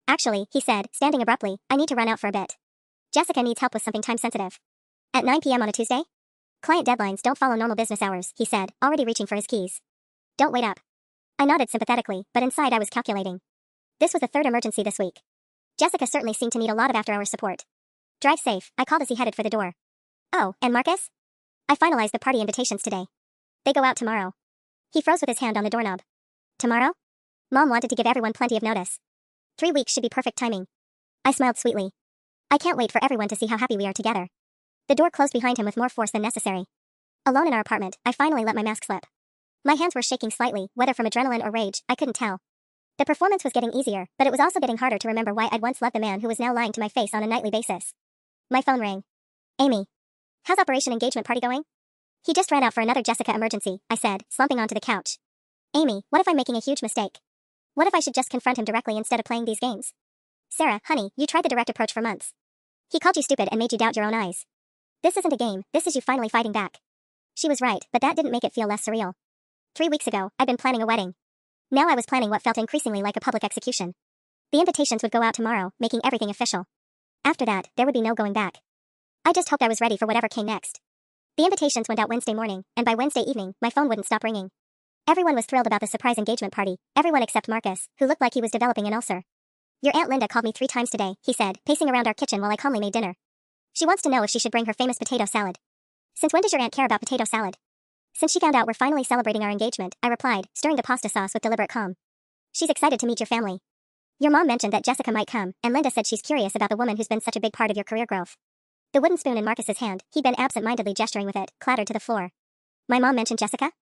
Actually, he said, standing abruptly, I need to run out for a bit. Jessica needs help with something time-sensitive. At 9 p.m. on a Tuesday? Client deadlines don't follow normal business hours, he said, already reaching for his keys. Don't wait up. I nodded sympathetically, but inside I was calculating. This was the third emergency this week. Jessica certainly seemed to need a lot of after-hours support. Drive safe, I called as he headed for the door. Oh, and Marcus? I finalized the party invitations today. They go out tomorrow. He froze with his hand on the doorknob. Tomorrow? Mom wanted to give everyone plenty of notice. 3 weeks should be perfect timing. I smiled sweetly. I can't wait for everyone to see how happy we are together. The door closed behind him with more force than necessary. Alone in our apartment, I finally let my mask slip. My hands were shaking slightly, whether from adrenaline or rage, I couldn't tell. The performance was getting easier, but it was also getting harder to remember why I'd once loved the man who was now lying to my face on a nightly basis. My phone rang. Amy. How's Operation Engagement Party going? He just ran out for another Jessica emergency, I said, slumping onto the couch. Amy, what if I'm making a huge mistake? What if I should just confront him directly instead of playing these games? Sarah, honey, you tried the direct approach for months. He called you stupid and made you doubt your own eyes. This isn't a game, this is you finally fighting back. She was right, but that didn't make it feel less surreal. 3 weeks ago, I'd been planning a wedding. Now I was planning what felt increasingly like a public execution. The invitations would go out tomorrow, making everything official. After that, there would be no going back. I just hoped I was ready for whatever came next. The invitations went out Wednesday morning, and by Wednesday evening, my phone wouldn't stop ringing. Everyone was thrilled about the surprise engagement party, everyone except Marcus, who looked like he was developing an ulcer. Your Aunt Linda called me 3 times today, he said, pacing around our kitchen while I calmly made dinner. She wants to know if she should bring her famous potato salad. Since when does your aunt care about potato salad? Since she found out we're finally celebrating our engagement, I replied, stirring the pasta sauce with deliberate calm. She's excited to meet your family. Your mom mentioned that Jessica might come, and Linda said she's curious about the woman who's been such a big part of your career growth. The wooden spoon in Marcus's hand, he'd been absent-mindedly gesturing with it, clattered to the floor. My mom mentioned Jessica?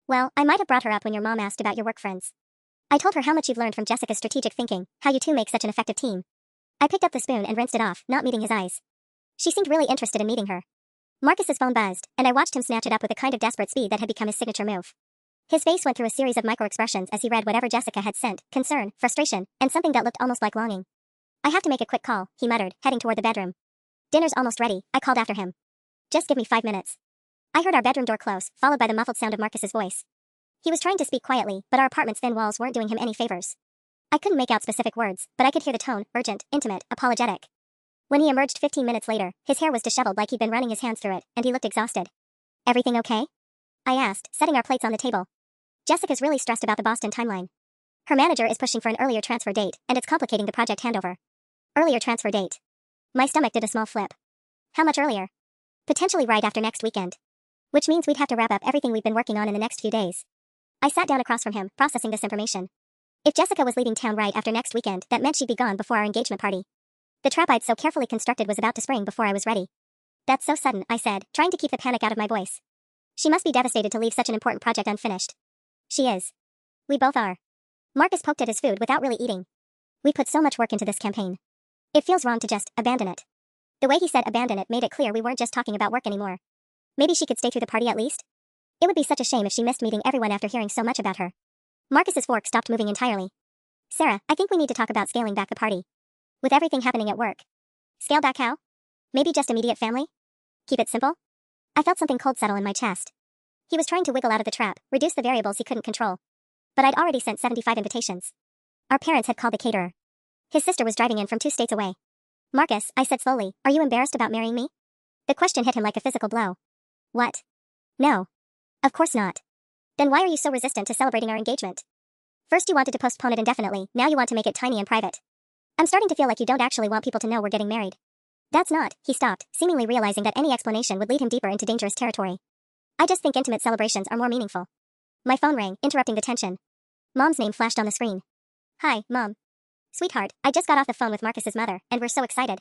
Well, I might have brought her up when your mom asked about your work friends. I told her how much you've learned from Jessica's strategic thinking, how you two make such an effective team. I picked up the spoon and rinsed it off, not meeting his eyes. She seemed really interested in meeting her. Marcus's phone buzzed, and I watched him snatch it up with a kind of desperate speed that had become his signature move. His face went through a series of micro-expressions as he read whatever Jessica had sent: concern, frustration, and something that looked almost like longing. I have to make a quick call, he muttered, heading toward the bedroom. Dinner's almost ready, I called after him. Just give me 5 minutes. I heard our bedroom door close, followed by the muffled sound of Marcus's voice. He was trying to speak quietly, but our apartment's thin walls weren't doing him any favors. I couldn't make out specific words, but I could hear the tone: urgent, intimate, apologetic. When he emerged 15 minutes later, his hair was disheveled like he'd been running his hands through it, and he looked exhausted. Everything okay? I asked, setting our plates on the table. Jessica's really stressed about the Boston timeline. Her manager is pushing for an earlier transfer date, and it's complicating the project handover. Earlier transfer date. My stomach did a small flip. How much earlier? Potentially right after next weekend. Which means we'd have to wrap up everything we've been working on in the next few days. I sat down across from him, processing this information. If Jessica was leaving town right after next weekend, that meant she'd be gone before our engagement party. The trap I'd so carefully constructed was about to spring before I was ready. That's so sudden, I said, trying to keep the panic out of my voice. She must be devastated to leave such an important project unfinished. She is. We both are. Marcus poked at his food without really eating. We put so much work into this campaign. It feels wrong to just abandon it. The way he said abandon it made it clear we weren't just talking about work anymore. Maybe she could stay through the party at least? It would be such a shame if she missed meeting everyone after hearing so much about her. Marcus's fork stopped moving entirely. Sarah, I think we need to talk about scaling back the party. With everything happening at work. Scale back how? Maybe just immediate family? Keep it simple? I felt something cold settle in my chest. He was trying to wiggle out of the trap, reduce the variables he couldn't control. But I'd already sent 75 invitations. Our parents had called the caterer. His sister was driving in from 2 states away. Marcus, I said slowly, are you embarrassed about marrying me? The question hit him like a physical blow. What? No. Of course not. Then why are you so resistant to celebrating our engagement? First you wanted to postpone it indefinitely, now you want to make it tiny and private. I'm starting to feel like you don't actually want people to know we're getting married. That's not, he stopped, seemingly realizing that any explanation would lead him deeper into dangerous territory. I just think intimate celebrations are more meaningful. My phone rang, interrupting the tension. Mom's name flashed on the screen. Hi, Mom. Sweetheart, I just got off the phone with Marcus's mother, and we're so excited.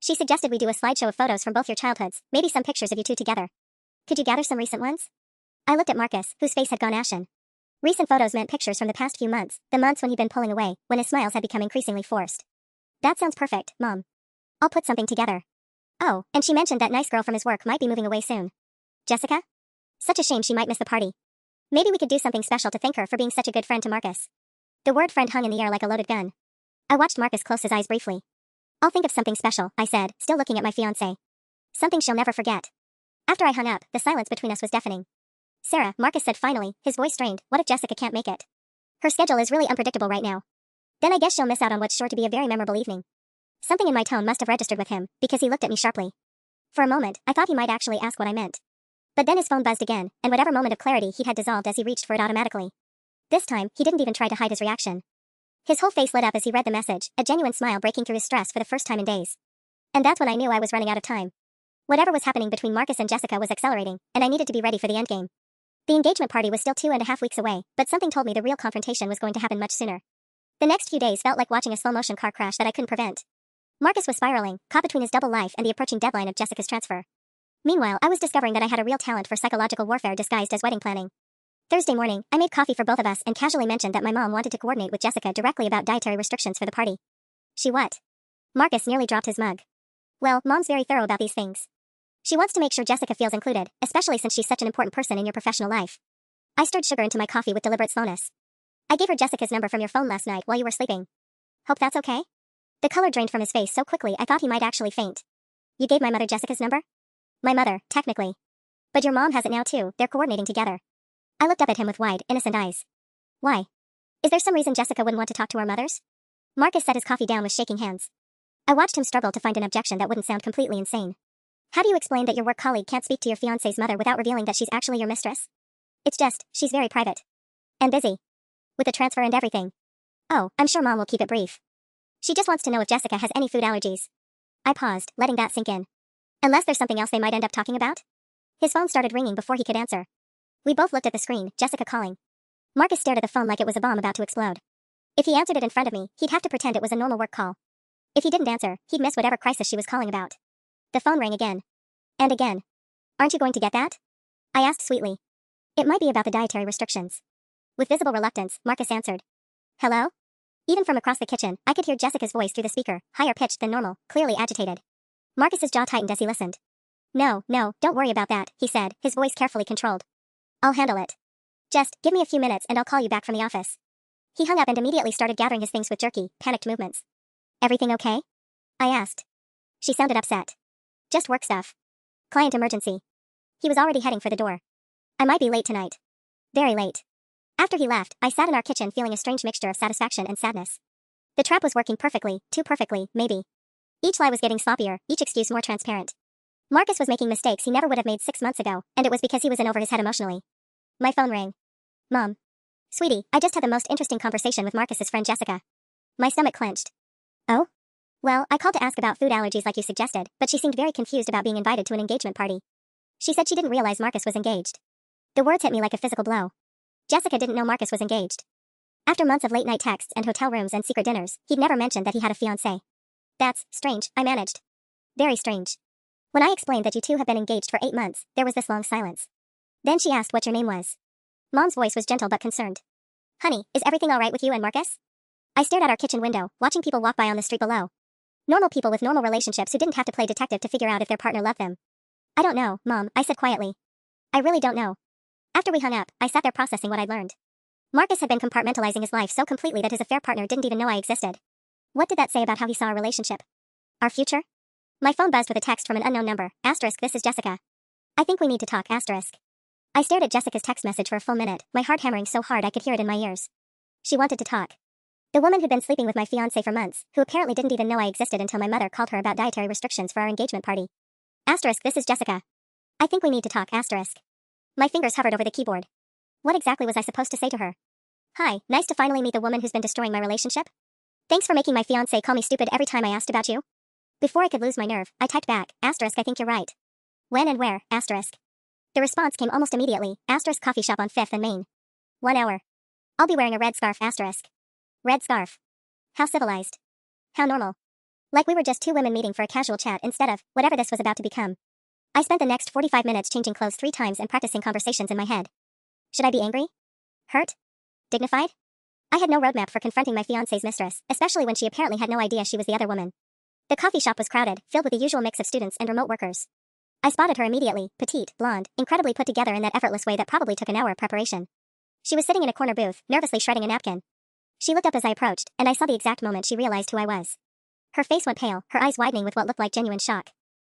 She suggested we do a slideshow of photos from both your childhoods, maybe some pictures of you two together. Could you gather some recent ones? I looked at Marcus, whose face had gone ashen. Recent photos meant pictures from the past few months, the months when he'd been pulling away, when his smiles had become increasingly forced. That sounds perfect, Mom. I'll put something together. Oh, and she mentioned that nice girl from his work might be moving away soon. Jessica? Such a shame she might miss the party. Maybe we could do something special to thank her for being such a good friend to Marcus. The word friend hung in the air like a loaded gun. I watched Marcus close his eyes briefly. I'll think of something special, I said, still looking at my fiancé. Something she'll never forget. After I hung up, the silence between us was deafening. Sarah, Marcus said finally, his voice strained, what if Jessica can't make it? Her schedule is really unpredictable right now. Then I guess she'll miss out on what's sure to be a very memorable evening. Something in my tone must have registered with him, because he looked at me sharply. For a moment, I thought he might actually ask what I meant. But then his phone buzzed again, and whatever moment of clarity he had dissolved as he reached for it automatically. This time, he didn't even try to hide his reaction. His whole face lit up as he read the message, a genuine smile breaking through his stress for the first time in days. And that's when I knew I was running out of time. Whatever was happening between Marcus and Jessica was accelerating, and I needed to be ready for the endgame. The engagement party was still 2.5 weeks away, but something told me the real confrontation was going to happen much sooner. The next few days felt like watching a slow-motion car crash that I couldn't prevent. Marcus was spiraling, caught between his double life and the approaching deadline of Jessica's transfer. Meanwhile, I was discovering that I had a real talent for psychological warfare disguised as wedding planning. Thursday morning, I made coffee for both of us and casually mentioned that my mom wanted to coordinate with Jessica directly about dietary restrictions for the party. She what? Marcus nearly dropped his mug. Well, Mom's very thorough about these things. She wants to make sure Jessica feels included, especially since she's such an important person in your professional life. I stirred sugar into my coffee with deliberate slowness. I gave her Jessica's number from your phone last night while you were sleeping. Hope that's okay? The color drained from his face so quickly I thought he might actually faint. You gave my mother Jessica's number? My mother, technically. But your mom has it now too, they're coordinating together. I looked up at him with wide, innocent eyes. Why? Is there some reason Jessica wouldn't want to talk to our mothers? Marcus set his coffee down with shaking hands. I watched him struggle to find an objection that wouldn't sound completely insane. How do you explain that your work colleague can't speak to your fiancé's mother without revealing that she's actually your mistress? It's just, she's very private. And busy. With the transfer and everything. Oh, I'm sure Mom will keep it brief. She just wants to know if Jessica has any food allergies. I paused, letting that sink in. Unless there's something else they might end up talking about? His phone started ringing before he could answer. We both looked at the screen, Jessica calling. Marcus stared at the phone like it was a bomb about to explode. If he answered it in front of me, he'd have to pretend it was a normal work call. If he didn't answer, he'd miss whatever crisis she was calling about. The phone rang again. And again. Aren't you going to get that? I asked sweetly. It might be about the dietary restrictions. With visible reluctance, Marcus answered. Hello? Even from across the kitchen, I could hear Jessica's voice through the speaker, higher pitched than normal, clearly agitated. Marcus's jaw tightened as he listened. No, don't worry about that, he said, his voice carefully controlled. I'll handle it. Just give me a few minutes and I'll call you back from the office. He hung up and immediately started gathering his things with jerky, panicked movements. Everything okay? I asked. She sounded upset. Just work stuff. Client emergency. He was already heading for the door. I might be late tonight. Very late. After he left, I sat in our kitchen feeling a strange mixture of satisfaction and sadness. The trap was working perfectly, too perfectly, maybe. Each lie was getting sloppier, each excuse more transparent. Marcus was making mistakes he never would have made 6 months ago, and it was because he was in over his head emotionally. My phone rang. Mom. Sweetie, I just had the most interesting conversation with Marcus's friend Jessica. My stomach clenched. Oh? Well, I called to ask about food allergies like you suggested, but she seemed very confused about being invited to an engagement party. She said she didn't realize Marcus was engaged. The words hit me like a physical blow. Jessica didn't know Marcus was engaged. After months of late-night texts and hotel rooms and secret dinners, he'd never mentioned that he had a fiancé. That's strange, I managed. Very strange. When I explained that you two have been engaged for 8 months, there was this long silence. Then she asked what your name was. Mom's voice was gentle but concerned. Honey, is everything all right with you and Marcus? I stared out our kitchen window, watching people walk by on the street below. Normal people with normal relationships who didn't have to play detective to figure out if their partner loved them. I don't know, Mom, I said quietly. I really don't know. After we hung up, I sat there processing what I'd learned. Marcus had been compartmentalizing his life so completely that his affair partner didn't even know I existed. What did that say about how he saw our relationship? Our future? My phone buzzed with a text from an unknown number. Asterisk, this is Jessica. I think we need to talk, asterisk. I stared at Jessica's text message for a full minute, my heart hammering so hard I could hear it in my ears. She wanted to talk. The woman who'd been sleeping with my fiancé for months, who apparently didn't even know I existed until my mother called her about dietary restrictions for our engagement party. Asterisk, this is Jessica. I think we need to talk, asterisk. My fingers hovered over the keyboard. What exactly was I supposed to say to her? Hi, nice to finally meet the woman who's been destroying my relationship. Thanks for making my fiancé call me stupid every time I asked about you. Before I could lose my nerve, I typed back, asterisk, I think you're right. When and where, asterisk. The response came almost immediately, asterisk, coffee shop on 5th and Main. 1 hour. I'll be wearing a red scarf, asterisk. Red scarf. How civilized. How normal. Like we were just two women meeting for a casual chat instead of whatever this was about to become. I spent the next 45 minutes changing clothes 3 times and practicing conversations in my head. Should I be angry? Hurt? Dignified? I had no roadmap for confronting my fiancé's mistress, especially when she apparently had no idea she was the other woman. The coffee shop was crowded, filled with the usual mix of students and remote workers. I spotted her immediately, petite, blonde, incredibly put together in that effortless way that probably took an hour of preparation. She was sitting in a corner booth, nervously shredding a napkin. She looked up as I approached, and I saw the exact moment she realized who I was. Her face went pale, her eyes widening with what looked like genuine shock.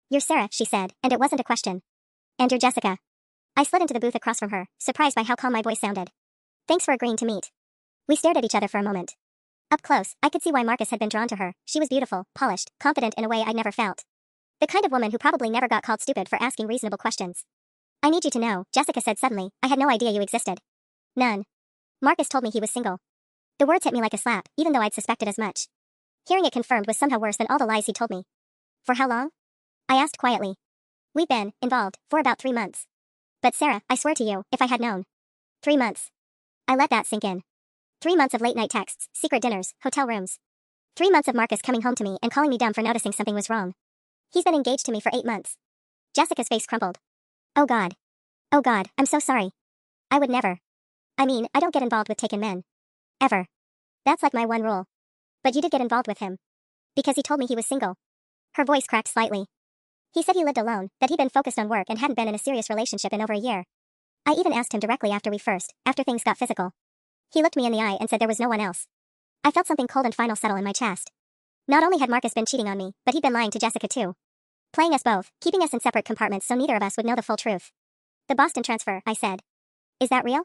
You're Sarah, she said, and it wasn't a question. And you're Jessica. I slid into the booth across from her, surprised by how calm my voice sounded. Thanks for agreeing to meet. We stared at each other for a moment. Up close, I could see why Marcus had been drawn to her. She was beautiful, polished, confident in a way I'd never felt. The kind of woman who probably never got called stupid for asking reasonable questions. I need you to know, Jessica said suddenly, I had no idea you existed. None. Marcus told me he was single. The words hit me like a slap, even though I'd suspected as much. Hearing it confirmed was somehow worse than all the lies he told me. For how long? I asked quietly. We've been involved for about 3 months. But Sarah, I swear to you, if I had known. 3 months. I let that sink in. 3 months of late-night texts, secret dinners, hotel rooms. 3 months of Marcus coming home to me and calling me dumb for noticing something was wrong. He's been engaged to me for 8 months. Jessica's face crumpled. Oh God. Oh God, I'm so sorry. I would never. I mean, I don't get involved with taken men. Ever. That's like my one rule. But you did get involved with him. Because he told me he was single. Her voice cracked slightly. He said he lived alone, that he'd been focused on work and hadn't been in a serious relationship in over a year. I even asked him directly after things got physical. He looked me in the eye and said there was no one else. I felt something cold and final settle in my chest. Not only had Marcus been cheating on me, but he'd been lying to Jessica too. Playing us both, keeping us in separate compartments so neither of us would know the full truth. The Boston transfer, I said. Is that real?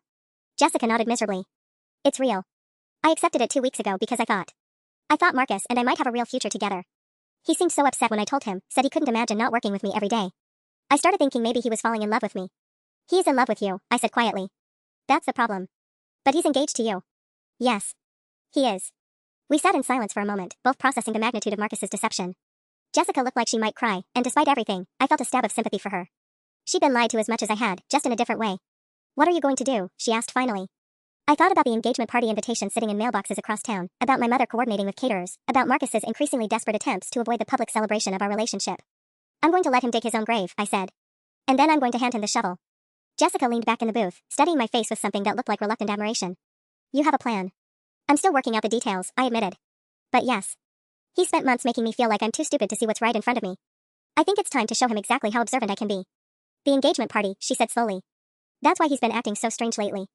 Jessica nodded miserably. It's real. I accepted it 2 weeks ago because I thought Marcus and I might have a real future together. He seemed so upset when I told him, said he couldn't imagine not working with me every day. I started thinking maybe he was falling in love with me. He is in love with you, I said quietly. That's the problem. But he's engaged to you. Yes. He is. We sat in silence for a moment, both processing the magnitude of Marcus's deception. Jessica looked like she might cry, and despite everything, I felt a stab of sympathy for her. She'd been lied to as much as I had, just in a different way. What are you going to do? She asked finally. I thought about the engagement party invitations sitting in mailboxes across town, about my mother coordinating with caterers, about Marcus's increasingly desperate attempts to avoid the public celebration of our relationship. I'm going to let him dig his own grave, I said. And then I'm going to hand him the shovel. Jessica leaned back in the booth, studying my face with something that looked like reluctant admiration. You have a plan. I'm still working out the details, I admitted. But yes. He spent months making me feel like I'm too stupid to see what's right in front of me. I think it's time to show him exactly how observant I can be. The engagement party, she said slowly. That's why he's been acting so strange lately.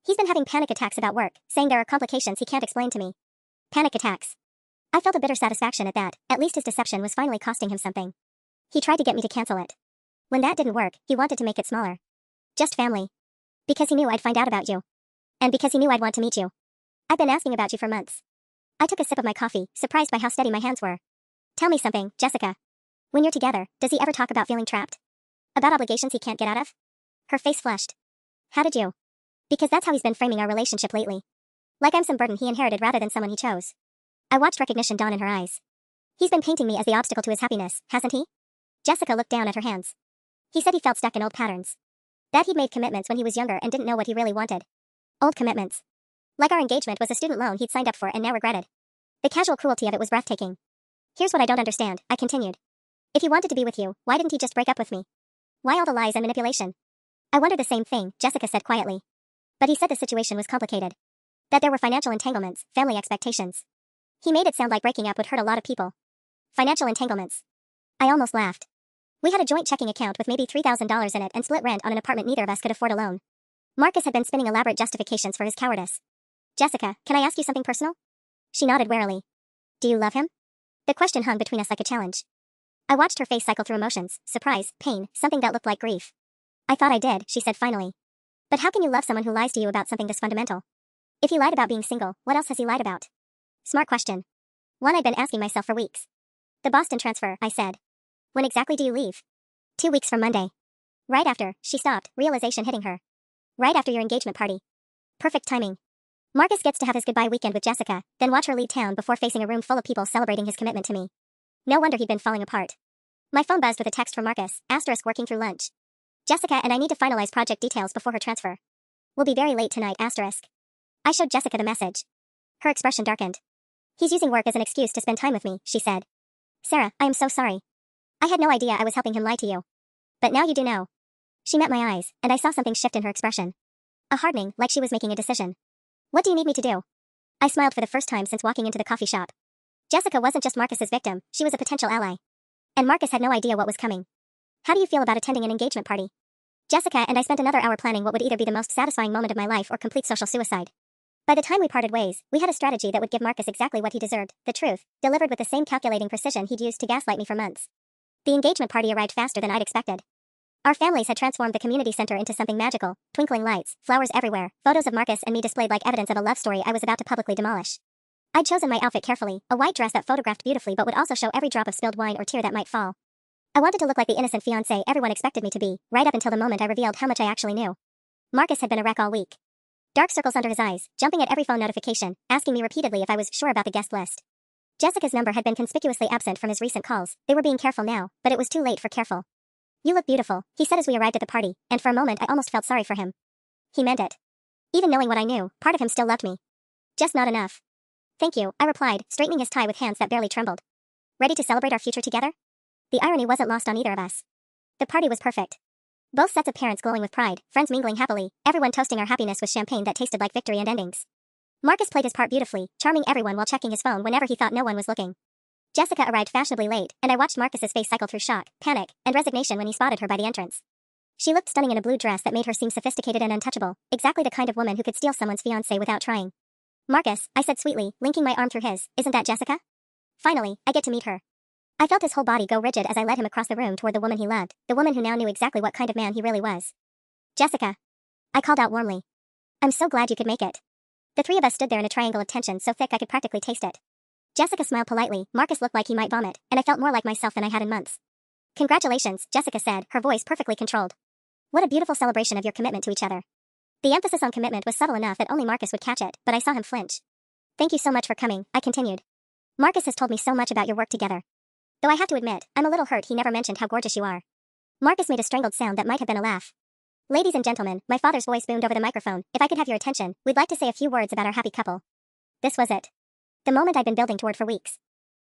He's been having panic attacks about work, saying there are complications he can't explain to me. Panic attacks. I felt a bitter satisfaction at that. At least his deception was finally costing him something. He tried to get me to cancel it. When that didn't work, he wanted to make it smaller. Just family. Because he knew I'd find out about you. And because he knew I'd want to meet you. I've been asking about you for months. I took a sip of my coffee, surprised by how steady my hands were. Tell me something, Jessica. When you're together, does he ever talk about feeling trapped? About obligations he can't get out of? Her face flushed. How did you? Because that's how he's been framing our relationship lately. Like I'm some burden he inherited rather than someone he chose. I watched recognition dawn in her eyes. He's been painting me as the obstacle to his happiness, hasn't he? Jessica looked down at her hands. He said he felt stuck in old patterns. That he'd made commitments when he was younger and didn't know what he really wanted. Old commitments. Like our engagement was a student loan he'd signed up for and now regretted. The casual cruelty of it was breathtaking. Here's what I don't understand, I continued. If he wanted to be with you, why didn't he just break up with me? Why all the lies and manipulation? I wonder the same thing, Jessica said quietly. But he said the situation was complicated. That there were financial entanglements, family expectations. He made it sound like breaking up would hurt a lot of people. Financial entanglements. I almost laughed. We had a joint checking account with maybe $3,000 in it and split rent on an apartment neither of us could afford alone. Marcus had been spinning elaborate justifications for his cowardice. Jessica, can I ask you something personal? She nodded warily. Do you love him? The question hung between us like a challenge. I watched her face cycle through emotions, surprise, pain, something that looked like grief. I thought I did, she said finally. But how can you love someone who lies to you about something this fundamental? If he lied about being single, what else has he lied about? Smart question. One I'd been asking myself for weeks. The Boston transfer, I said. When exactly do you leave? 2 weeks from Monday. Right after, she stopped, realization hitting her. Right after your engagement party. Perfect timing. Marcus gets to have his goodbye weekend with Jessica, then watch her leave town before facing a room full of people celebrating his commitment to me. No wonder he'd been falling apart. My phone buzzed with a text from Marcus, * working through lunch. Jessica and I need to finalize project details before her transfer. We'll be very late tonight, *. I showed Jessica the message. Her expression darkened. He's using work as an excuse to spend time with me, she said. Sarah, I am so sorry. I had no idea I was helping him lie to you. But now you do know. She met my eyes, and I saw something shift in her expression. A hardening, like she was making a decision. What do you need me to do? I smiled for the first time since walking into the coffee shop. Jessica wasn't just Marcus's victim, she was a potential ally. And Marcus had no idea what was coming. How do you feel about attending an engagement party? Jessica and I spent another hour planning what would either be the most satisfying moment of my life or complete social suicide. By the time we parted ways, we had a strategy that would give Marcus exactly what he deserved, the truth, delivered with the same calculating precision he'd used to gaslight me for months. The engagement party arrived faster than I'd expected. Our families had transformed the community center into something magical, twinkling lights, flowers everywhere, photos of Marcus and me displayed like evidence of a love story I was about to publicly demolish. I'd chosen my outfit carefully, a white dress that photographed beautifully but would also show every drop of spilled wine or tear that might fall. I wanted to look like the innocent fiancé everyone expected me to be, right up until the moment I revealed how much I actually knew. Marcus had been a wreck all week. Dark circles under his eyes, jumping at every phone notification, asking me repeatedly if I was sure about the guest list. Jessica's number had been conspicuously absent from his recent calls. They were being careful now, but it was too late for careful. You look beautiful, he said as we arrived at the party, and for a moment I almost felt sorry for him. He meant it. Even knowing what I knew, part of him still loved me. Just not enough. Thank you, I replied, straightening his tie with hands that barely trembled. Ready to celebrate our future together? The irony wasn't lost on either of us. The party was perfect. Both sets of parents glowing with pride, friends mingling happily, everyone toasting our happiness with champagne that tasted like victory and endings. Marcus played his part beautifully, charming everyone while checking his phone whenever he thought no one was looking. Jessica arrived fashionably late, and I watched Marcus's face cycle through shock, panic, and resignation when he spotted her by the entrance. She looked stunning in a blue dress that made her seem sophisticated and untouchable, exactly the kind of woman who could steal someone's fiancé without trying. Marcus, I said sweetly, linking my arm through his, isn't that Jessica? Finally, I get to meet her. I felt his whole body go rigid as I led him across the room toward the woman he loved, the woman who now knew exactly what kind of man he really was. Jessica. I called out warmly. I'm so glad you could make it. The three of us stood there in a triangle of tension so thick I could practically taste it. Jessica smiled politely, Marcus looked like he might vomit, and I felt more like myself than I had in months. Congratulations, Jessica said, her voice perfectly controlled. What a beautiful celebration of your commitment to each other. The emphasis on commitment was subtle enough that only Marcus would catch it, but I saw him flinch. Thank you so much for coming, I continued. Marcus has told me so much about your work together. Though I have to admit, I'm a little hurt he never mentioned how gorgeous you are. Marcus made a strangled sound that might have been a laugh. Ladies and gentlemen, my father's voice boomed over the microphone. If I could have your attention, we'd like to say a few words about our happy couple. This was it. The moment I'd been building toward for weeks.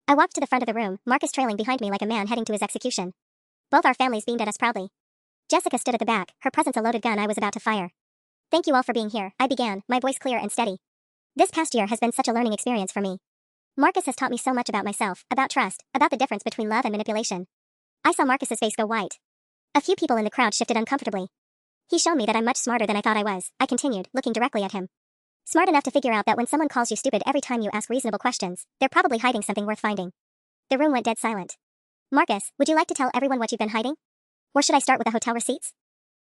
I walked to the front of the room, Marcus trailing behind me like a man heading to his execution. Both our families beamed at us proudly. Jessica stood at the back, her presence a loaded gun I was about to fire. Thank you all for being here, I began, my voice clear and steady. This past year has been such a learning experience for me. Marcus has taught me so much about myself, about trust, about the difference between love and manipulation. I saw Marcus's face go white. A few people in the crowd shifted uncomfortably. He's shown me that I'm much smarter than I thought I was, I continued, looking directly at him. Smart enough to figure out that when someone calls you stupid every time you ask reasonable questions, they're probably hiding something worth finding. The room went dead silent. Marcus, would you like to tell everyone what you've been hiding? Or should I start with the hotel receipts?